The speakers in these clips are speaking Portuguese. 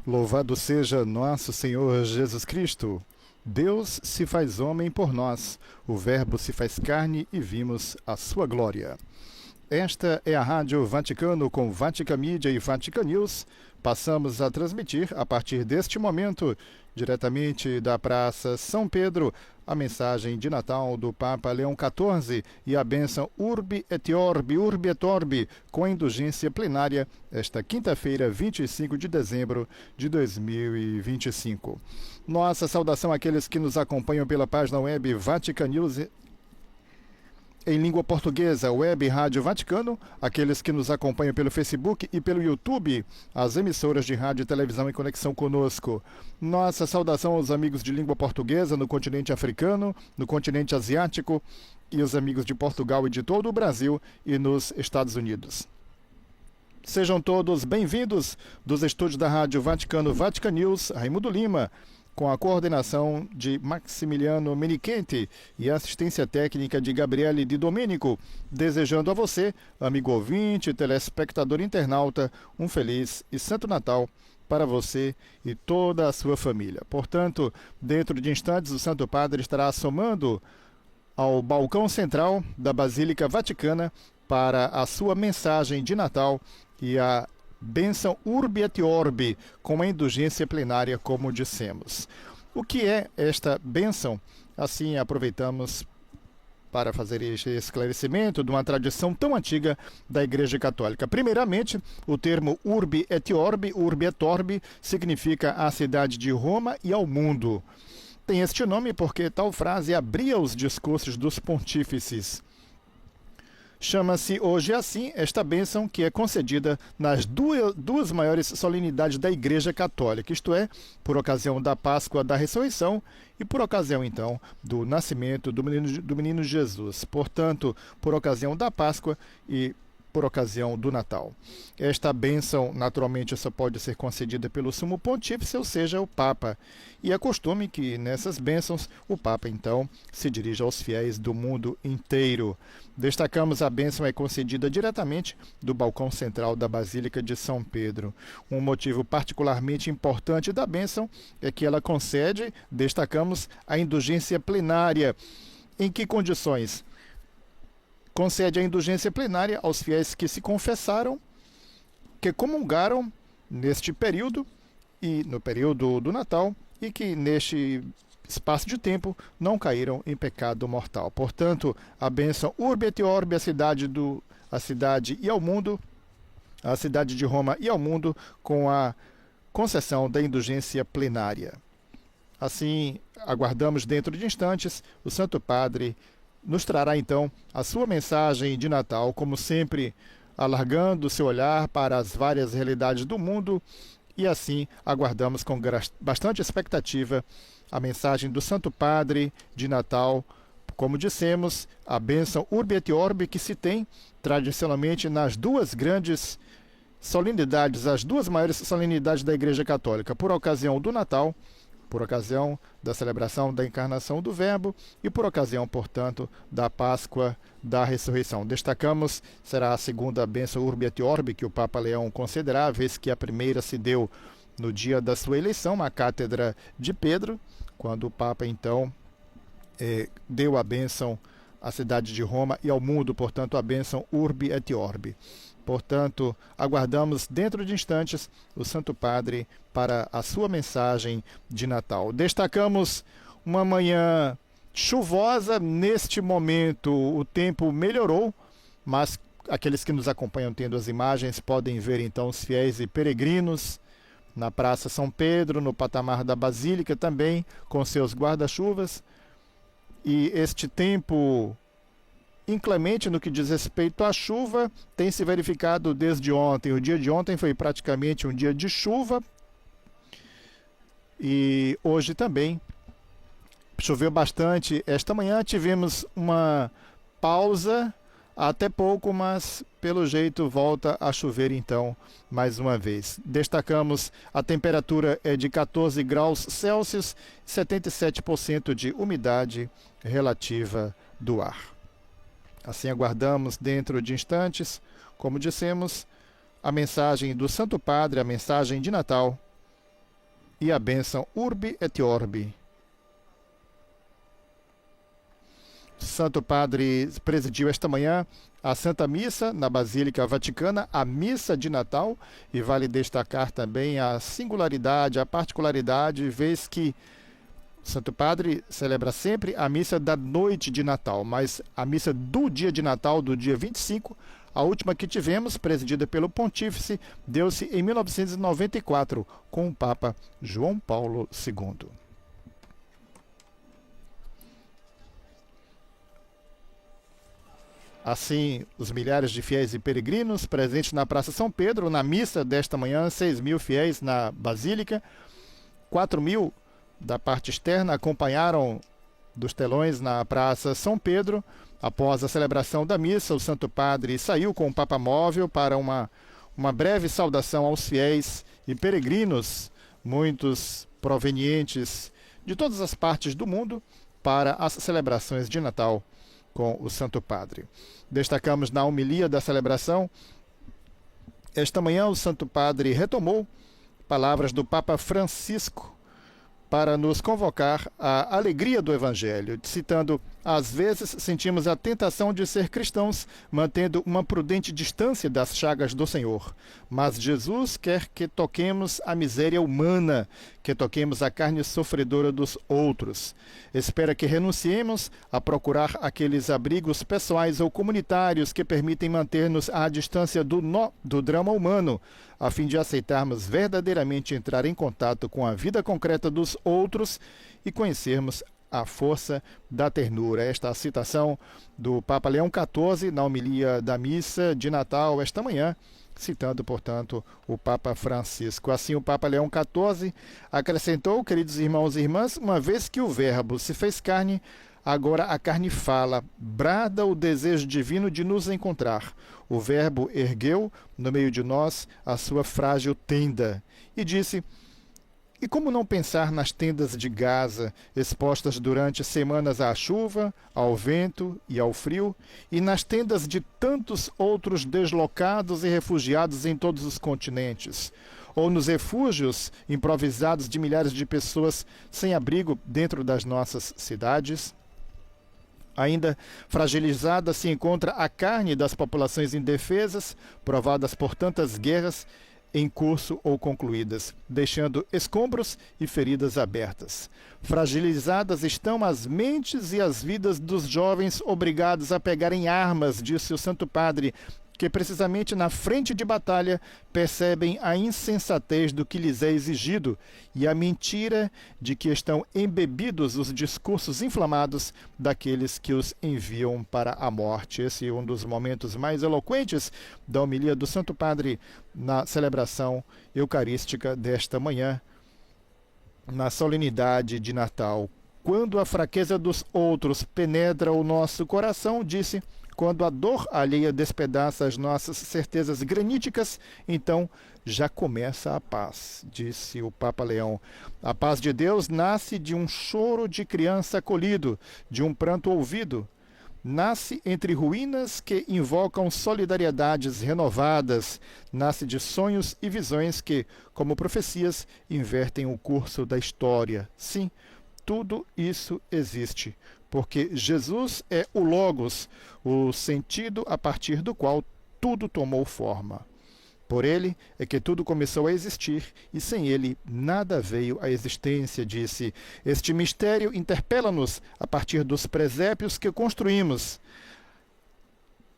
Louvado seja nosso Senhor Jesus Cristo. Deus se faz homem por nós, o Verbo se faz carne e vimos a sua glória. Esta é a Rádio Vaticano com Vatican Media e Vatican News. Passamos a transmitir, a partir deste momento, diretamente da Praça São Pedro, a mensagem de Natal do Papa Leão XIV e a bênção Urbi et Orbi, com a indulgência plenária, esta quinta-feira, 25 de dezembro de 2025. Nossa saudação àqueles que nos acompanham pela página web Vatican News em língua portuguesa, Web Rádio Vaticano, aqueles que nos acompanham pelo Facebook e pelo YouTube, as emissoras de rádio e televisão em conexão conosco. Nossa saudação aos amigos de língua portuguesa no continente africano, no continente asiático e os amigos de Portugal e de todo o Brasil e nos Estados Unidos. Sejam todos bem-vindos dos estúdios da Rádio Vaticano Vatican News, Raimundo Lima, com a coordenação de Maximiliano Menichenti e a assistência técnica de Gabriele Di Domenico, desejando a você, amigo ouvinte, telespectador internauta, um feliz e santo Natal para você e toda a sua família. Portanto, dentro de instantes, o Santo Padre estará assomando ao balcão central da Basílica Vaticana para a sua mensagem de Natal e a bênção Urbi et Orbi, com a indulgência plenária, como dissemos. O que é esta bênção? Assim, aproveitamos para fazer este esclarecimento de uma tradição tão antiga da Igreja Católica. Primeiramente, o termo Urbi et Orbi significa a cidade de Roma e ao mundo. Tem este nome porque tal frase abria os discursos dos pontífices. Chama-se hoje assim esta bênção, que é concedida nas duas maiores solenidades da Igreja Católica, isto é, por ocasião da Páscoa da Ressurreição e por ocasião, então, do nascimento do menino Jesus. Portanto, por ocasião da Páscoa e por ocasião do Natal. Esta bênção, naturalmente, só pode ser concedida pelo Sumo Pontífice, ou seja, o Papa. E é costume que, nessas bênçãos, o Papa, então, se dirija aos fiéis do mundo inteiro. Destacamos a bênção é concedida diretamente do balcão central da Basílica de São Pedro. Um motivo particularmente importante da bênção é que ela concede, destacamos, a indulgência plenária. Em que condições? Concede a indulgência plenária aos fiéis que se confessaram, que comungaram neste período e no período do Natal e que neste espaço de tempo não caíram em pecado mortal. Portanto, a bênção Urbi et Orbi, a cidade e ao mundo, a cidade de Roma e ao mundo, com a concessão da indulgência plenária. Assim, aguardamos dentro de instantes o Santo Padre nos trará então a sua mensagem de Natal, como sempre, alargando o seu olhar para as várias realidades do mundo, e assim aguardamos com bastante expectativa a mensagem do Santo Padre de Natal, como dissemos, a bênção Urbi et Orbi, que se tem tradicionalmente nas duas grandes solenidades, as duas maiores solenidades da Igreja Católica, por ocasião do Natal, por ocasião da celebração da encarnação do Verbo e por ocasião, portanto, da Páscoa da Ressurreição. Destacamos, será a segunda bênção Urbi et Orbi que o Papa Leão concederá, vez que a primeira se deu no dia da sua eleição, na Cátedra de Pedro, quando o Papa, então, deu a bênção à cidade de Roma e ao mundo, portanto, a bênção Urbi et Orbi. Portanto, aguardamos dentro de instantes o Santo Padre para a sua mensagem de Natal. Destacamos uma manhã chuvosa neste momento. O tempo melhorou, mas aqueles que nos acompanham tendo as imagens podem ver então os fiéis e peregrinos na Praça São Pedro, no patamar da Basílica também, com seus guarda-chuvas. E este tempo inclemente no que diz respeito à chuva tem se verificado desde ontem. O dia de ontem foi praticamente um dia de chuva e hoje também choveu bastante. Esta manhã tivemos uma pausa até pouco, mas pelo jeito volta a chover então mais uma vez. Destacamos a temperatura é de 14 graus Celsius, 77% de umidade relativa do ar. Assim aguardamos dentro de instantes, como dissemos, a mensagem do Santo Padre, a mensagem de Natal, e a bênção Urbi et Orbi. Santo Padre presidiu esta manhã a Santa Missa na Basílica Vaticana, a Missa de Natal, e vale destacar também a singularidade, a particularidade, vez que Santo Padre celebra sempre a missa da noite de Natal, mas a missa do dia de Natal, do dia 25, a última que tivemos, presidida pelo Pontífice, deu-se em 1994, com o Papa João Paulo II. Assim, os milhares de fiéis e peregrinos presentes na Praça São Pedro, na missa desta manhã, 6.000 fiéis na Basílica, 4.000 da parte externa acompanharam dos telões na Praça São Pedro. Após a celebração da missa, o Santo Padre saiu com o Papa Móvel para uma breve saudação aos fiéis e peregrinos, muitos provenientes de todas as partes do mundo, para as celebrações de Natal com o Santo Padre. Destacamos na homilia da celebração, esta manhã o Santo Padre retomou palavras do Papa Francisco para nos convocar à alegria do Evangelho, citando: às vezes sentimos a tentação de ser cristãos, mantendo uma prudente distância das chagas do Senhor. Mas Jesus quer que toquemos a miséria humana, que toquemos a carne sofredora dos outros. Espera que renunciemos a procurar aqueles abrigos pessoais ou comunitários que permitem manter-nos à distância do drama humano, a fim de aceitarmos verdadeiramente entrar em contato com a vida concreta dos outros e conhecermos a força da ternura. Esta é a citação do Papa Leão XIV na homilia da missa de Natal esta manhã, citando, portanto, o Papa Francisco. Assim, o Papa Leão XIV acrescentou: queridos irmãos e irmãs, uma vez que o Verbo se fez carne, agora a carne fala, brada o desejo divino de nos encontrar. O Verbo ergueu no meio de nós a sua frágil tenda e disse: e como não pensar nas tendas de Gaza, expostas durante semanas à chuva, ao vento e ao frio, e nas tendas de tantos outros deslocados e refugiados em todos os continentes, ou nos refúgios improvisados de milhares de pessoas sem abrigo dentro das nossas cidades? Ainda fragilizada se encontra a carne das populações indefesas, provadas por tantas guerras em curso ou concluídas, deixando escombros e feridas abertas. Fragilizadas estão as mentes e as vidas dos jovens obrigados a pegarem armas, disse o Santo Padre, que precisamente na frente de batalha percebem a insensatez do que lhes é exigido e a mentira de que estão embebidos os discursos inflamados daqueles que os enviam para a morte. Esse é um dos momentos mais eloquentes da homilia do Santo Padre na celebração eucarística desta manhã, na solenidade de Natal. Quando a fraqueza dos outros penetra o nosso coração, disse, quando a dor alheia despedaça as nossas certezas graníticas, então já começa a paz, disse o Papa Leão. A paz de Deus nasce de um choro de criança acolhido, de um pranto ouvido. Nasce entre ruínas que invocam solidariedades renovadas, nasce de sonhos e visões que, como profecias, invertem o curso da história. Sim, tudo isso existe, porque Jesus é o Logos, o sentido a partir do qual tudo tomou forma. Por ele é que tudo começou a existir, e sem ele nada veio à existência, disse. Este mistério interpela-nos a partir dos presépios que construímos.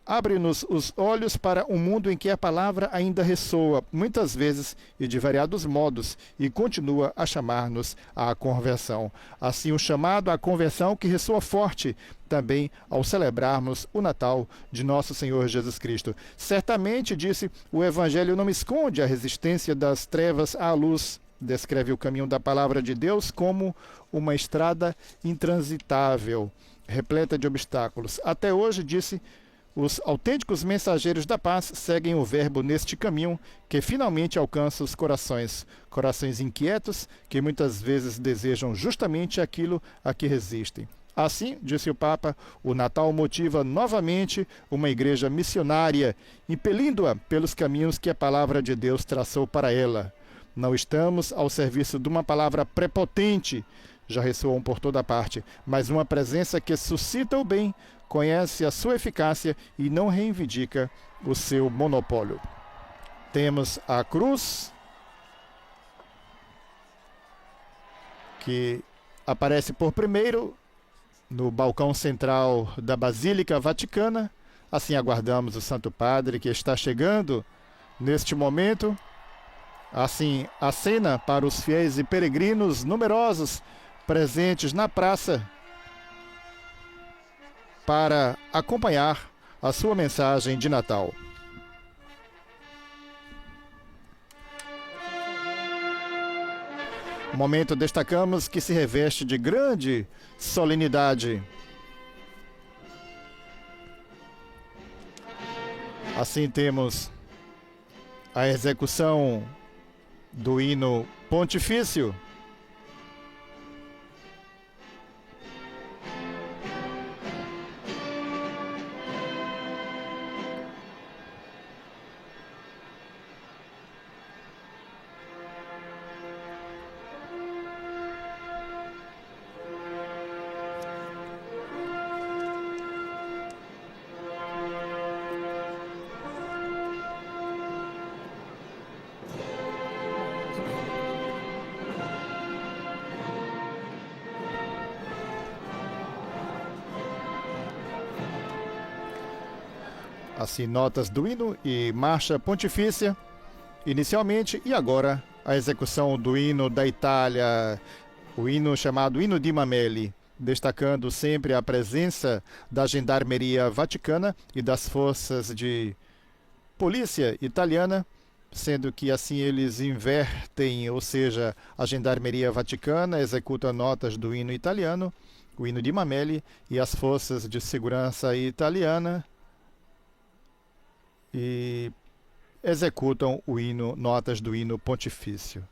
Abre-nos os olhos para um mundo em que a palavra ainda ressoa, muitas vezes e de variados modos, e continua a chamar-nos à conversão. Assim, o chamado à conversão que ressoa forte também ao celebrarmos o Natal de nosso Senhor Jesus Cristo. Certamente, disse, o Evangelho não esconde a resistência das trevas à luz. Descreve o caminho da palavra de Deus como uma estrada intransitável, repleta de obstáculos. Até hoje, disse, os autênticos mensageiros da paz seguem o Verbo neste caminho que finalmente alcança os corações inquietos que muitas vezes desejam justamente aquilo a que resistem. Assim, disse o Papa, o Natal motiva novamente uma igreja missionária, impelindo-a pelos caminhos que a palavra de Deus traçou para ela. Não estamos ao serviço de uma palavra prepotente, já ressoam por toda parte, mas uma presença que suscita o bem, conhece a sua eficácia e não reivindica o seu monopólio. Temos a cruz, que aparece por primeiro no balcão central da Basílica Vaticana. Assim aguardamos o Santo Padre, que está chegando neste momento. Assim, a cena para os fiéis e peregrinos numerosos presentes na praça para acompanhar a sua mensagem de Natal. Momento destacamos que se reveste de grande solenidade. Assim temos a execução do hino pontifício. Assim, notas do hino e marcha pontifícia, inicialmente, e agora a execução do hino da Itália, o hino chamado Hino di Mameli, destacando sempre a presença da Gendarmeria Vaticana e das forças de polícia italiana, sendo que assim eles invertem, ou seja, a Gendarmeria Vaticana executa notas do hino italiano, o hino di Mameli, e as forças de segurança italiana e executam o hino, notas do hino pontifício.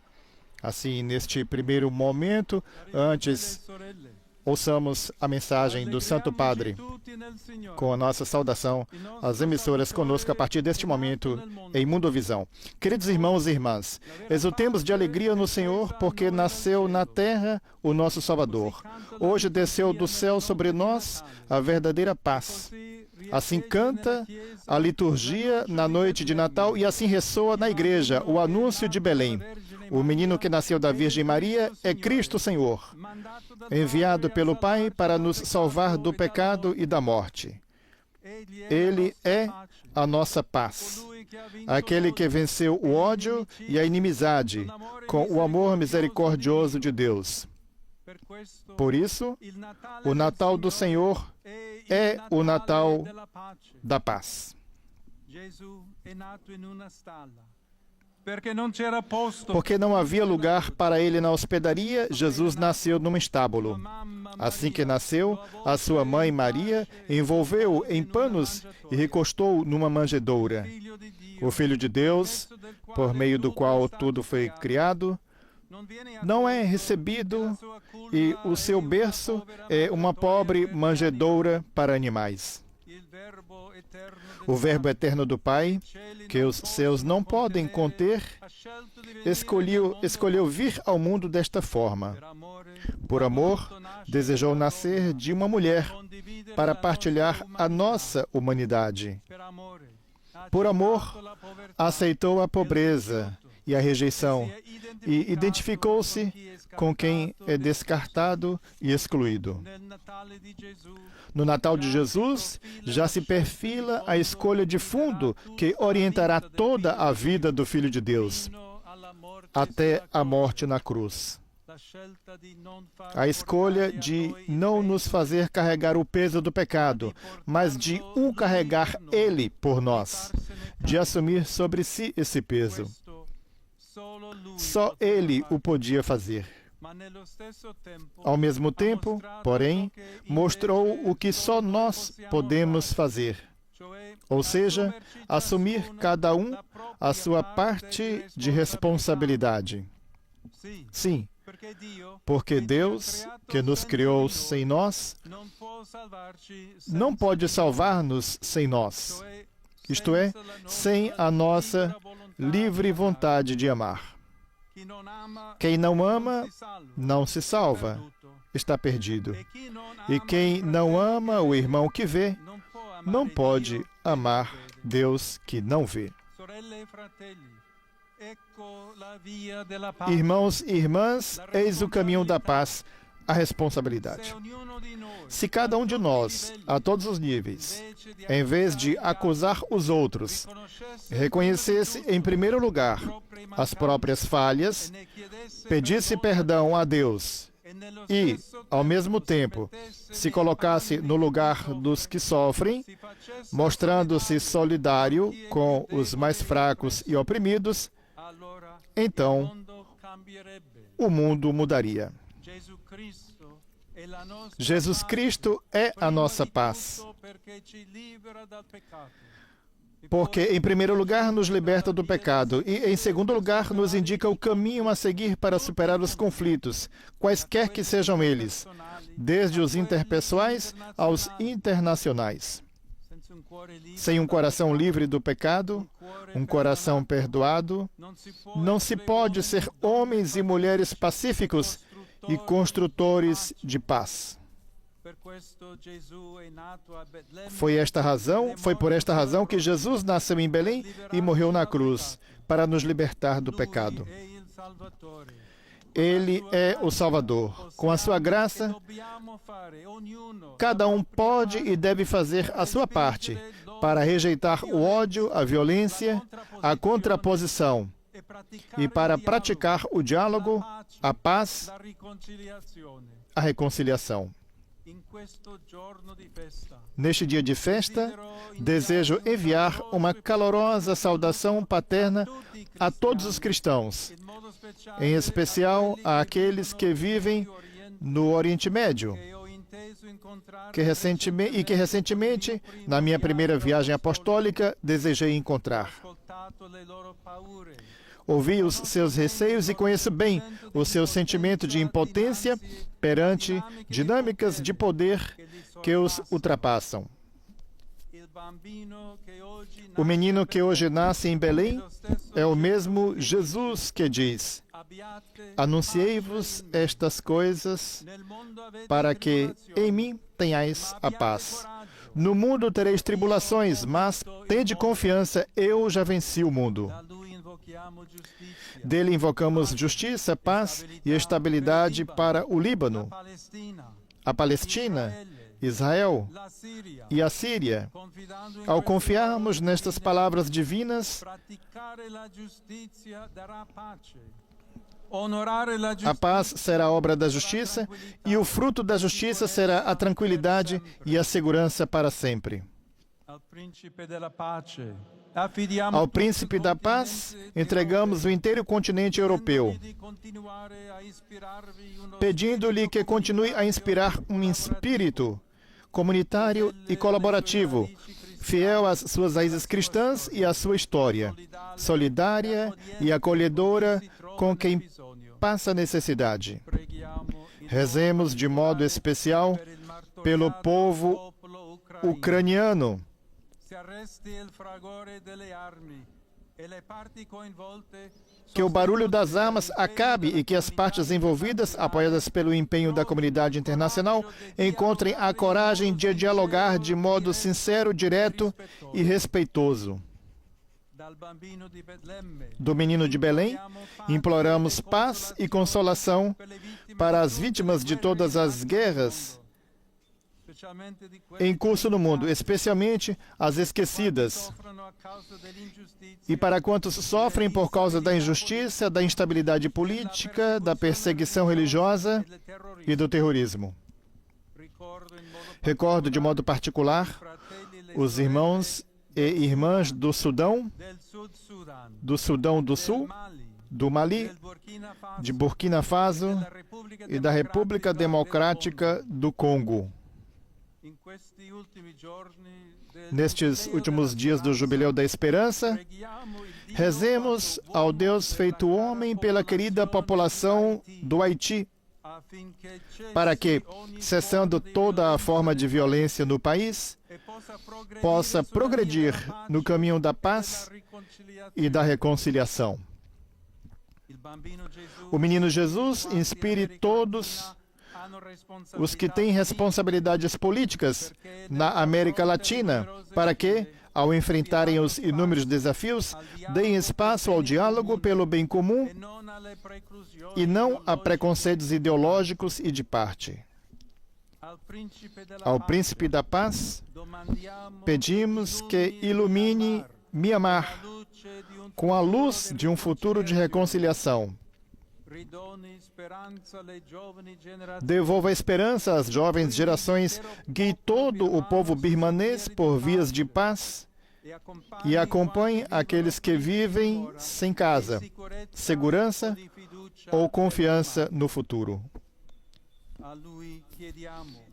Assim, neste primeiro momento, antes, ouçamos a mensagem do Santo Padre, com a nossa saudação às emissoras conosco a partir deste momento em Mundovisão. Queridos irmãos e irmãs, exultemos de alegria no Senhor, porque nasceu na terra o nosso Salvador. Hoje desceu do céu sobre nós a verdadeira paz. Assim canta a liturgia na noite de Natal e assim ressoa na igreja o anúncio de Belém. O menino que nasceu da Virgem Maria é Cristo Senhor, enviado pelo Pai para nos salvar do pecado e da morte. Ele é a nossa paz, aquele que venceu o ódio e a inimizade com o amor misericordioso de Deus. Por isso, o Natal do Senhor é o Natal da paz. Porque não havia lugar para ele na hospedaria, Jesus nasceu num estábulo. Assim que nasceu, a sua mãe Maria envolveu-o em panos e recostou-o numa manjedoura. O Filho de Deus, por meio do qual tudo foi criado, não é recebido e o seu berço é uma pobre manjedoura para animais. O Verbo eterno do Pai, que os céus não podem conter, escolheu vir ao mundo desta forma. Por amor, desejou nascer de uma mulher para partilhar a nossa humanidade. Por amor, aceitou a pobreza e a rejeição e identificou-se com quem é descartado e excluído. No Natal de Jesus, já se perfila a escolha de fundo que orientará toda a vida do Filho de Deus, até a morte na cruz. A escolha de não nos fazer carregar o peso do pecado, mas de o carregar Ele por nós, de assumir sobre si esse peso. Só Ele o podia fazer. Ao mesmo tempo, porém, mostrou o que só nós podemos fazer, ou seja, assumir cada um a sua parte de responsabilidade. Sim, porque Deus, que nos criou sem nós, não pode salvar-nos sem nós, isto é, sem a nossa livre vontade de amar. Quem não ama, não se salva, está perdido. E quem não ama o irmão que vê, não pode amar Deus que não vê. Irmãos e irmãs, eis o caminho da paz, a responsabilidade. Se cada um de nós, a todos os níveis, em vez de acusar os outros, reconhecesse em primeiro lugar as próprias falhas, pedisse perdão a Deus e, ao mesmo tempo, se colocasse no lugar dos que sofrem, mostrando-se solidário com os mais fracos e oprimidos, então o mundo mudaria. Jesus Cristo é a nossa paz, porque, em primeiro lugar, nos liberta do pecado e, em segundo lugar, nos indica o caminho a seguir para superar os conflitos, quaisquer que sejam eles, desde os interpessoais aos internacionais. Sem um coração livre do pecado, um coração perdoado, não se pode ser homens e mulheres pacíficos e construtores de paz. Foi por esta razão que Jesus nasceu em Belém e morreu na cruz, para nos libertar do pecado. Ele é o Salvador. Com a sua graça, cada um pode e deve fazer a sua parte para rejeitar o ódio, a violência, a contraposição e para praticar o diálogo, a paz, a reconciliação. Neste dia de festa, desejo enviar uma calorosa saudação paterna a todos os cristãos, em especial àqueles que vivem no Oriente Médio, que recentemente, na minha primeira viagem apostólica, desejei encontrar. Ouvi os seus receios e conheço bem o seu sentimento de impotência perante dinâmicas de poder que os ultrapassam. O menino que hoje nasce em Belém é o mesmo Jesus que diz: anunciei-vos estas coisas para que em mim tenhais a paz. No mundo tereis tribulações, mas tende confiança, eu já venci o mundo. Dele invocamos justiça, paz e estabilidade para o Líbano, a Palestina, Israel e a Síria. Ao confiarmos nestas palavras divinas, a paz será a obra da justiça e o fruto da justiça será a tranquilidade e a segurança para sempre. Ao Príncipe da Paz, entregamos o inteiro continente europeu, pedindo-lhe que continue a inspirar um espírito comunitário e colaborativo, fiel às suas raízes cristãs e à sua história, solidária e acolhedora com quem passa necessidade. Rezemos de modo especial pelo povo ucraniano, que o barulho das armas acabe e que as partes envolvidas, apoiadas pelo empenho da comunidade internacional, encontrem a coragem de dialogar de modo sincero, direto e respeitoso. Do menino de Belém, imploramos paz e consolação para as vítimas de todas as guerras em curso no mundo, especialmente as esquecidas, e para quantos sofrem por causa da injustiça, da instabilidade política, da perseguição religiosa e do terrorismo. Recordo de modo particular os irmãos e irmãs do Sudão do Sul, do Mali, de Burkina Faso e da República Democrática do Congo. Nestes últimos dias do Jubileu da Esperança, rezemos ao Deus feito homem pela querida população do Haiti, para que, cessando toda a forma de violência no país, possa progredir no caminho da paz e da reconciliação. O menino Jesus inspire todos os que têm responsabilidades políticas na América Latina para que, ao enfrentarem os inúmeros desafios, deem espaço ao diálogo pelo bem comum e não a preconceitos ideológicos e de parte. Ao Príncipe da Paz, pedimos que ilumine Mianmar com a luz de um futuro de reconciliação. Devolva esperança às jovens gerações, guie todo o povo birmanês por vias de paz e acompanhe aqueles que vivem sem casa, segurança ou confiança no futuro.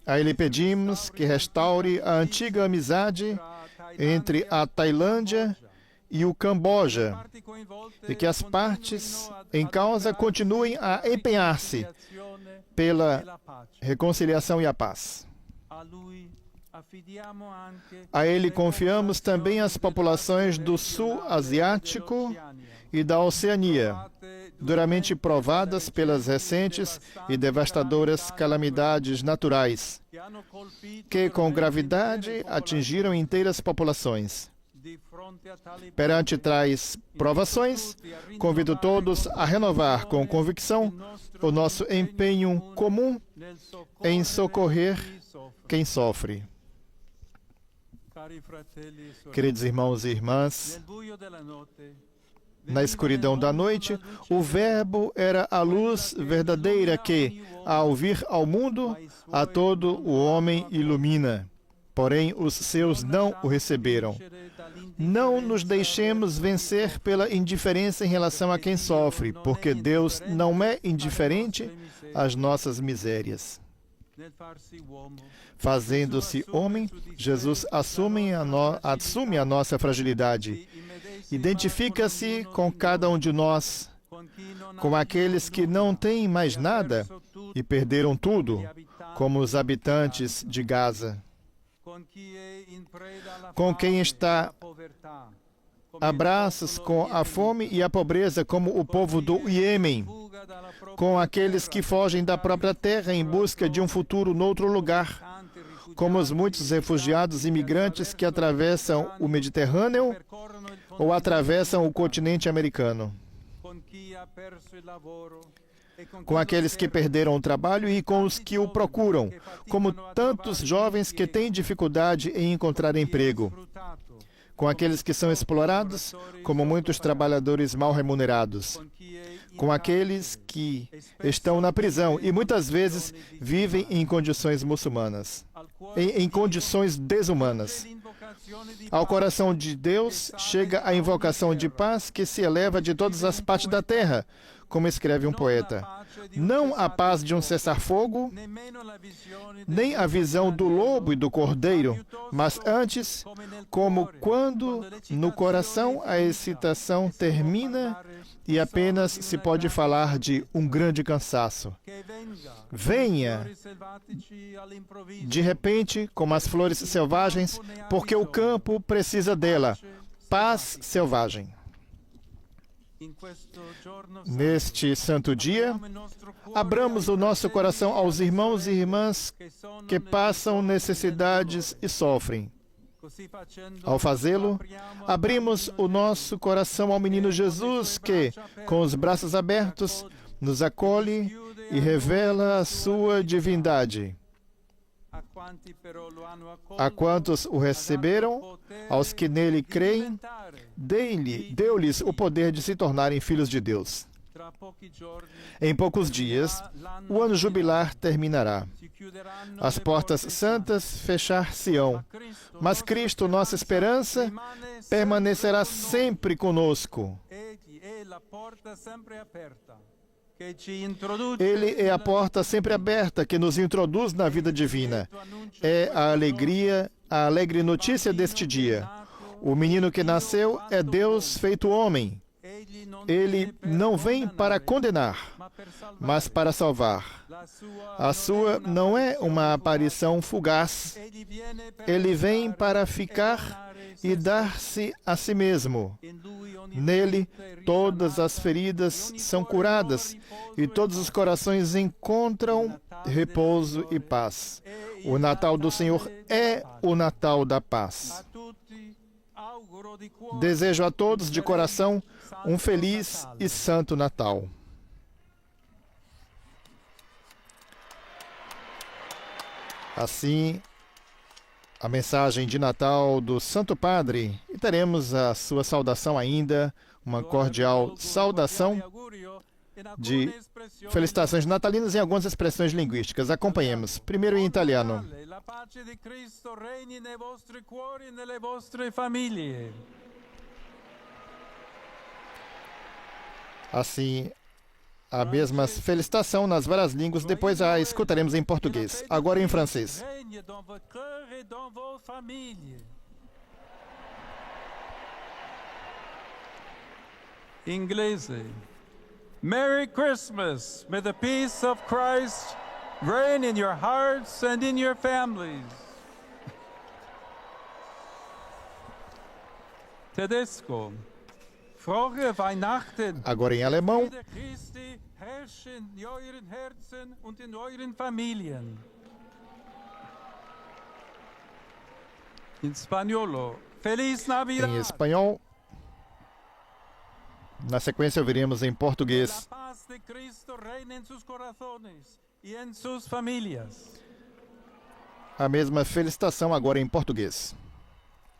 A ele pedimos que restaure a antiga amizade entre a Tailândia e o Camboja, e que as partes em causa continuem a empenhar-se pela reconciliação e a paz. A ele confiamos também as populações do Sul Asiático e da Oceania, duramente provadas pelas recentes e devastadoras calamidades naturais, que com gravidade atingiram inteiras populações. Perante tais provações, convido todos a renovar com convicção o nosso empenho comum em socorrer quem sofre. Queridos irmãos e irmãs, na escuridão da noite, o Verbo era a luz verdadeira que, ao vir ao mundo, a todo o homem ilumina. Porém, os seus não o receberam. Não nos deixemos vencer pela indiferença em relação a quem sofre, porque Deus não é indiferente às nossas misérias. Fazendo-se homem, Jesus assume a nossa fragilidade. Identifica-se com cada um de nós, com aqueles que não têm mais nada e perderam tudo, como os habitantes de Gaza. Com quem está a braços com a fome e a pobreza, como o povo do Iêmen, com aqueles que fogem da própria terra em busca de um futuro noutro lugar, como os muitos refugiados imigrantes que atravessam o Mediterrâneo ou atravessam o continente americano, com aqueles que perderam o trabalho e com os que o procuram, como tantos jovens que têm dificuldade em encontrar emprego, com aqueles que são explorados, como muitos trabalhadores mal remunerados, com aqueles que estão na prisão e muitas vezes vivem em condições muçulmanas, em condições desumanas. Ao coração de Deus chega a invocação de paz que se eleva de todas as partes da terra, como escreve um poeta. Não a paz de um cessar-fogo, nem a visão do lobo e do cordeiro, mas antes, como quando no coração a excitação termina e apenas se pode falar de um grande cansaço. Venha, de repente, como as flores selvagens, porque o campo precisa dela. Paz selvagem. Neste santo dia, abramos o nosso coração aos irmãos e irmãs que passam necessidades e sofrem. Ao fazê-lo, abrimos o nosso coração ao menino Jesus que, com os braços abertos, nos acolhe e revela a sua divindade. A quantos o receberam, aos que nele creem, deu-lhes o poder de se tornarem filhos de Deus. Em poucos dias, o ano jubilar terminará. As portas santas fechar-se-ão, mas Cristo, nossa esperança, permanecerá sempre conosco. Ele é a porta sempre aberta que nos introduz na vida divina. É a alegre notícia deste dia. O menino que nasceu é Deus feito homem. Ele não vem para condenar, mas para salvar. A sua não é uma aparição fugaz. Ele vem para ficar e dar-se a si mesmo. Nele, todas as feridas são curadas e todos os corações encontram repouso e paz. O Natal do Senhor é o Natal da paz. Desejo a todos de coração um feliz e santo Natal. Assim, a mensagem de Natal do Santo Padre, e teremos a sua saudação ainda, uma cordial saudação de felicitações natalinas em algumas expressões linguísticas. Acompanhemos. Primeiro em italiano. La pace di Cristo regni nei vostri cuori e nelle vostre famiglie. Assim, a mesma felicitação nas várias línguas, depois a escutaremos em português. Agora em francês. Regne dans votre cœur et dans vos familles. Inglese. Merry Christmas. May the peace of Christ reign in your hearts and in your families. Tedesco. Frohe Weihnachten. Agora em alemão. Friede Christi herrsche in euren Herzen und in euren Familien. In Spaniolo. Feliz Navidad. Em espanhol. Na sequência, ouviremos em português. La paz de Cristo reina en sus corazones y en sus familias. A mesma felicitação agora em português.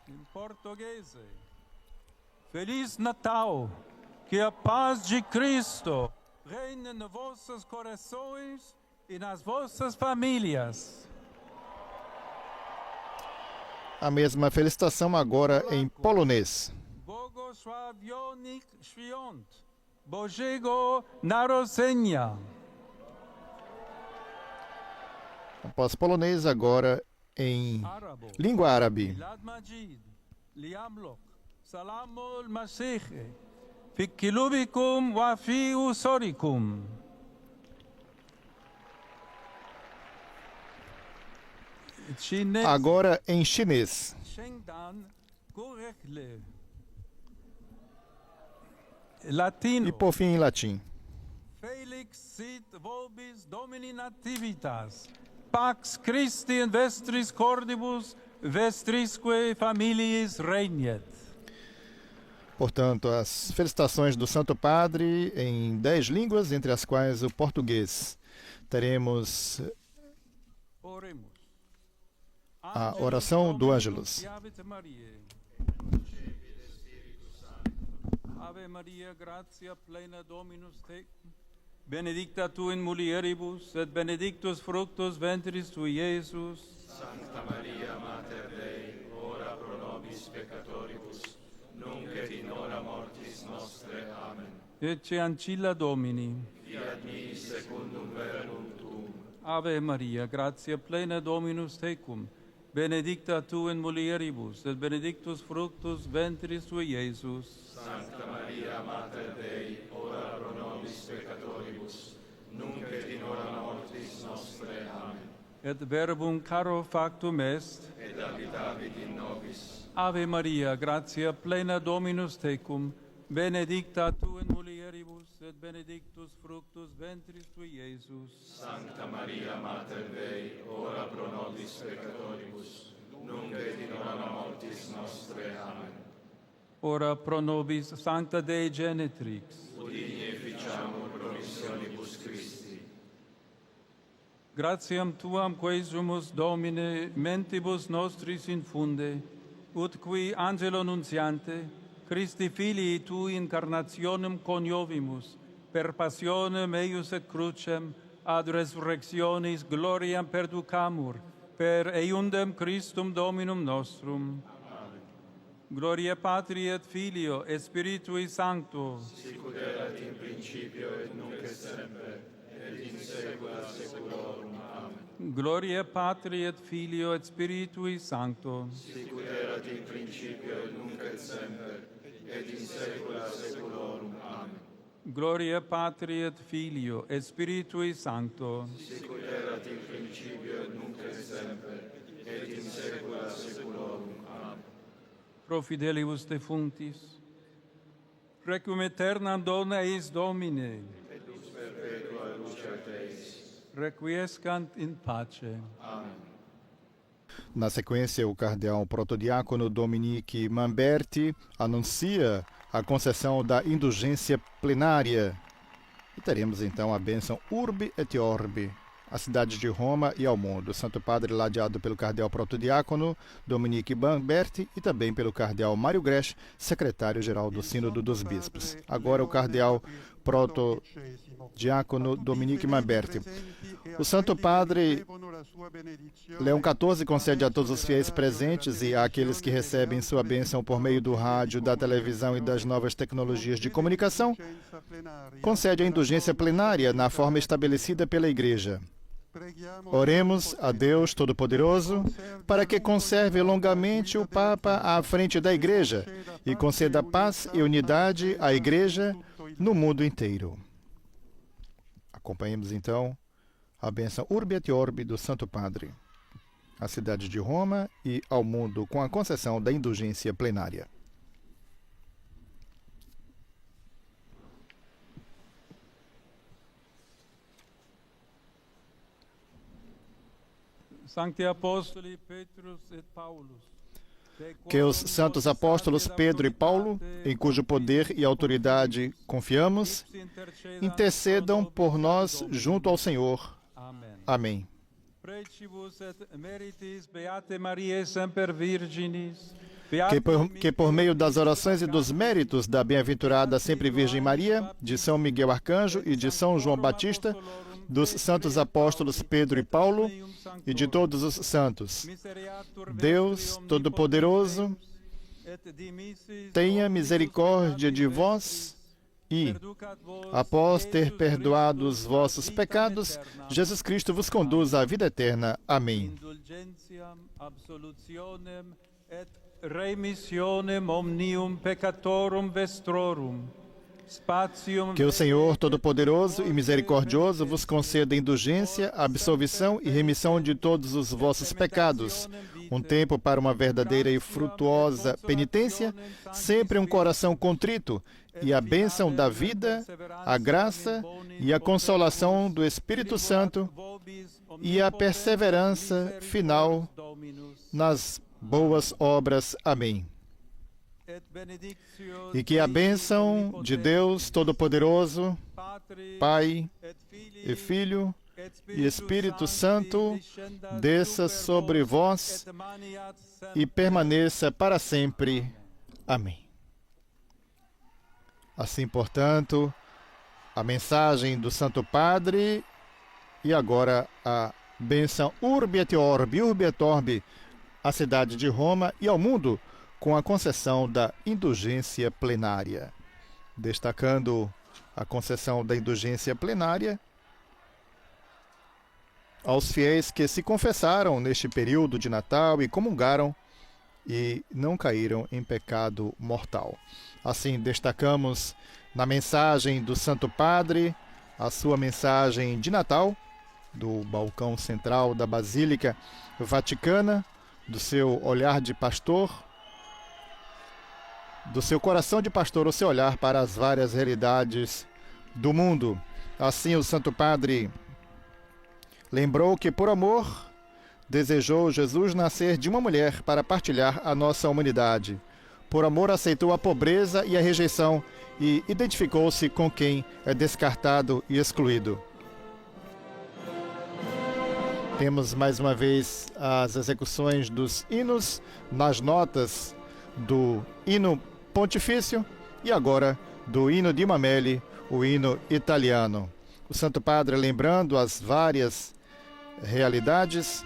Em português. Feliz Natal. Que a paz de Cristo reine nos vossos corações e nas vossas famílias. A mesma felicitação agora em polonês. Błogosławionych świąt Bożego Narodzenia. Após polonês, agora em Arabo. língua árabe. Milad Majid. Liamlok. Salamul Masih. Fi kilubikum wa fi usorikum. Chinês. Agora em chinês. Shengdan Gorekle. Latino. E por fim em latim. Felix sit vobis domini nativitas. Pax Christi in vestris cordibus, vestrisque familiis regnet. Portanto, as felicitações do Santo Padre em 10 línguas, entre as quais o português. Teremos Oremos. a oração do Ângelus. Ave Maria, gratia plena Dominus tecum, benedicta tu in mulieribus, et benedictus fructus ventris tui, Iesus. Sancta Maria, Mater Dei, ora pro nobis peccatoribus, nunc et in hora mortis nostre. Amen. Ecce ancilla Domini. Fiat mi secundum verbum tuum. Ave Maria, gratia plena Dominus tecum, benedicta tu in mulieribus, et benedictus fructus ventris tui, Iesus. Sancta Maria, Mater Dei, ora pro nobis peccatoribus, nunc et in hora mortis nostre. Amen. Et verbum caro factum est. Et habitavit in nobis. Ave Maria, gratia plena Dominus tecum, benedicta tu in mulieribus, et benedictus fructus ventris tui, Iesus. Sancta Maria, Mater Dei, ora pro nobis peccatoribus, nunc et in hora mortis nostre. Amen. Ora pro nobis Sancta Dei Genetrix. Udigne ficiamur promissionibus Christi. Gratiam tuam quesumus, Domine, mentibus nostris infunde, ut qui angelo nuntiante, Christi filii tui incarnationem coniovimus, per passionem eius et crucem, ad resurrectionis gloriam perducamur, per eiundem Christum Dominum nostrum. Gloria Patri et Filio et Spiritui Sancto. Sicut erat in principio et nunc et semper, et in saecula saeculorum. Amen. Gloria Patri et Filio et Spiritui Sancto. Sicut erat in principio et nunc et semper, et in saecula saeculorum. Amen. Gloria Patri et Filio et Spiritui Sancto. Sicut erat in principio et nunc et semper, et in saecula saeculorum. Amen. Pro fidelibus defunctis, Requiem aeternam dona eis Domine. et lux perpetua luce Deis. Requiescant in pace. Amen. Na sequência, o cardeal protodiácono Dominique Mamberti anuncia a concessão da indulgência plenária. E teremos então a bênção Urbi et Orbi, à cidade de Roma e ao mundo. O Santo Padre ladeado pelo cardeal protodiácono Dominique Mamberti e também pelo cardeal Mário Gresh, secretário-geral do Sínodo dos Bispos. Agora o cardeal protodiácono Dominique Mamberti. O Santo Padre Leão XIV concede a todos os fiéis presentes e àqueles que recebem sua bênção por meio do rádio, da televisão e das novas tecnologias de comunicação, concede a indulgência plenária na forma estabelecida pela Igreja. Oremos a Deus Todo-Poderoso para que conserve longamente o Papa à frente da Igreja e conceda paz e unidade à Igreja no mundo inteiro. Acompanhemos então a bênção Urbi et Orbi do Santo Padre, à cidade de Roma e ao mundo com a concessão da indulgência plenária. Sancti Apostoli Petrus et Paulus. Que os santos apóstolos Pedro e Paulo, em cujo poder e autoridade confiamos, intercedam por nós junto ao Senhor. Amen. Amém. Precibus et meritis Beate Mariae Semper Virginis. Que por meio das orações e dos méritos da bem-aventurada sempre Virgem Maria, de São Miguel Arcanjo e de São João Batista, dos santos apóstolos Pedro e Paulo e de todos os santos, Deus Todo-Poderoso tenha misericórdia de vós e, após ter perdoado os vossos pecados, Jesus Cristo vos conduza à vida eterna. Amém. Remissionem omnium peccatorum vestrorum. Que o Senhor Todo-Poderoso e Misericordioso vos conceda indulgência, absolvição e remissão de todos os vossos pecados, um tempo para uma verdadeira e frutuosa penitência, sempre um coração contrito, e a bênção da vida, a graça e a consolação do Espírito Santo e a perseverança final nas boas obras. Amém. E que a bênção de Deus Todo-Poderoso, Pai e Filho e Espírito Santo desça sobre vós e permaneça para sempre. Amém. Assim, portanto, a mensagem do Santo Padre e agora a bênção Urbi et Orbi, à cidade de Roma e ao mundo, com a concessão da indulgência plenária. Destacando a concessão da indulgência plenária aos fiéis que se confessaram neste período de Natal e comungaram e não caíram em pecado mortal. Assim, destacamos na mensagem do Santo Padre a sua mensagem de Natal, do balcão central da Basílica Vaticana, do seu olhar de pastor, do seu coração de pastor, o seu olhar para as várias realidades do mundo. Assim, o Santo Padre lembrou que, por amor, desejou Jesus nascer de uma mulher para partilhar a nossa humanidade. Por amor, aceitou a pobreza e a rejeição e identificou-se com quem é descartado e excluído. Temos mais uma vez as execuções dos hinos nas notas do hino pontifício e agora do hino de Mameli, o hino italiano. O Santo Padre lembrando as várias realidades,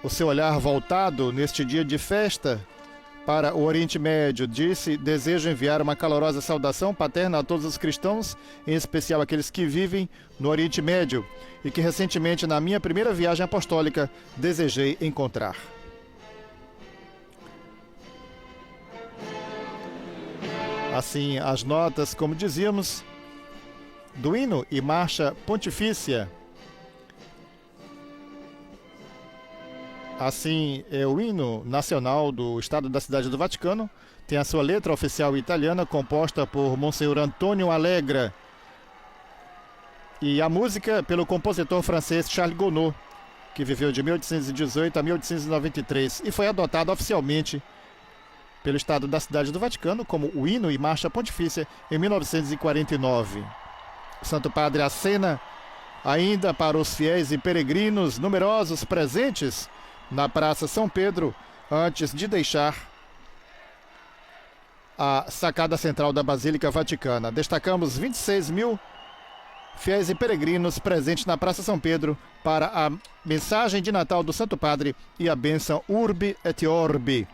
o seu olhar voltado neste dia de festa para o Oriente Médio, disse: desejo enviar uma calorosa saudação paterna a todos os cristãos, em especial aqueles que vivem no Oriente Médio e que recentemente, na minha primeira viagem apostólica, desejei encontrar. Assim, as notas, como dizíamos, do hino e marcha pontifícia Assim, é o hino nacional do Estado da Cidade do Vaticano. Tem a sua letra oficial italiana, composta por Monsenhor Antônio Allegra. E a música pelo compositor francês Charles Gounod, que viveu de 1818 a 1893 e foi adotado oficialmente pelo Estado da Cidade do Vaticano como o hino e marcha pontifícia em 1949. O Santo Padre acena ainda para os fiéis e peregrinos numerosos presentes na Praça São Pedro, antes de deixar a sacada central da Basílica Vaticana. Destacamos 26 mil fiéis e peregrinos presentes na Praça São Pedro para a mensagem de Natal do Santo Padre e a bênção Urbi et Orbi.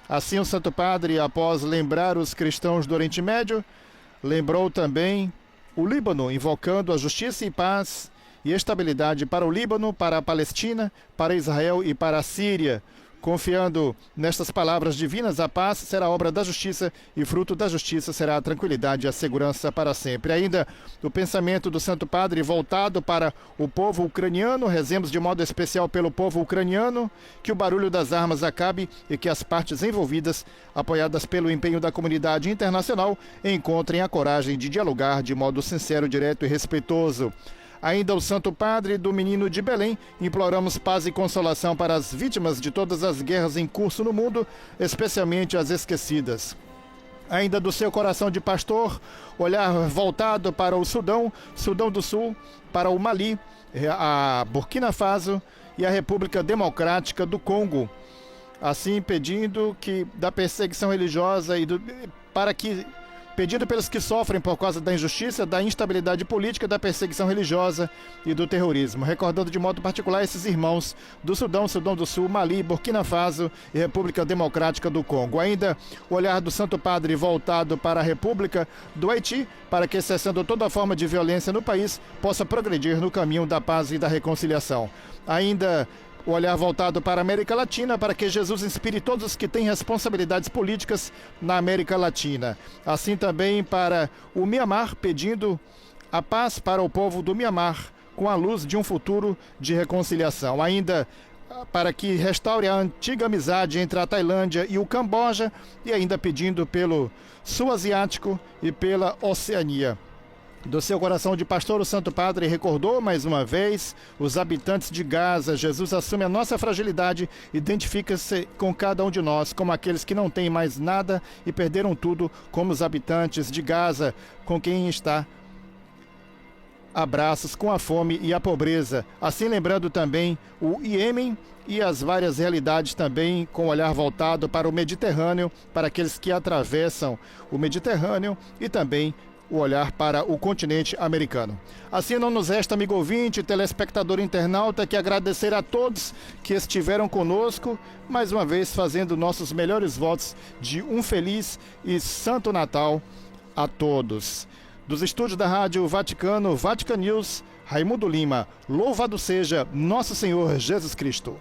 Assim, o Santo Padre, após lembrar os cristãos do Oriente Médio, lembrou também o Líbano, invocando a justiça e paz e estabilidade para o Líbano, para a Palestina, para Israel e para a Síria. Confiando nestas palavras divinas, a paz será obra da justiça e fruto da justiça será a tranquilidade e a segurança para sempre. Ainda o pensamento do Santo Padre voltado para o povo ucraniano, rezemos de modo especial pelo povo ucraniano, que o barulho das armas acabe e que as partes envolvidas, apoiadas pelo empenho da comunidade internacional, encontrem a coragem de dialogar de modo sincero, direto e respeitoso. Ainda o Santo Padre do Menino de Belém, imploramos paz e consolação para as vítimas de todas as guerras em curso no mundo, especialmente as esquecidas. Ainda do seu coração de pastor, olhar voltado para o Sudão do Sul, para o Mali, a Burkina Faso e a República Democrática do Congo. Assim, pedindo que da perseguição religiosa pedido pelos que sofrem por causa da injustiça, da instabilidade política, da perseguição religiosa e do terrorismo. Recordando de modo particular esses irmãos do Sudão do Sul, Mali, Burkina Faso e República Democrática do Congo. Ainda o olhar do Santo Padre voltado para a República do Haiti, para que, cessando toda forma de violência no país, possa progredir no caminho da paz e da reconciliação. Ainda o olhar voltado para a América Latina, para que Jesus inspire todos os que têm responsabilidades políticas na América Latina. Assim também para o Mianmar, pedindo a paz para o povo do Mianmar, com a luz de um futuro de reconciliação. Ainda para que restaure a antiga amizade entre a Tailândia e o Camboja, e ainda pedindo pelo Sul Asiático e pela Oceania. Do seu coração de pastor, o Santo Padre recordou mais uma vez os habitantes de Gaza. Jesus assume a nossa fragilidade, identifica-se com cada um de nós, como aqueles que não têm mais nada e perderam tudo, como os habitantes de Gaza, com quem está abraços com a fome e a pobreza. Assim, lembrando também o Iêmen e as várias realidades também, com o olhar voltado para o Mediterrâneo, para aqueles que atravessam o Mediterrâneo e também o olhar para o continente americano. Assim, não nos resta, amigo ouvinte, telespectador internauta, que agradecer a todos que estiveram conosco, mais uma vez fazendo nossos melhores votos de um feliz e santo Natal a todos. Dos estúdios da Rádio Vaticano, Vatican News, Raimundo Lima, louvado seja nosso Senhor Jesus Cristo.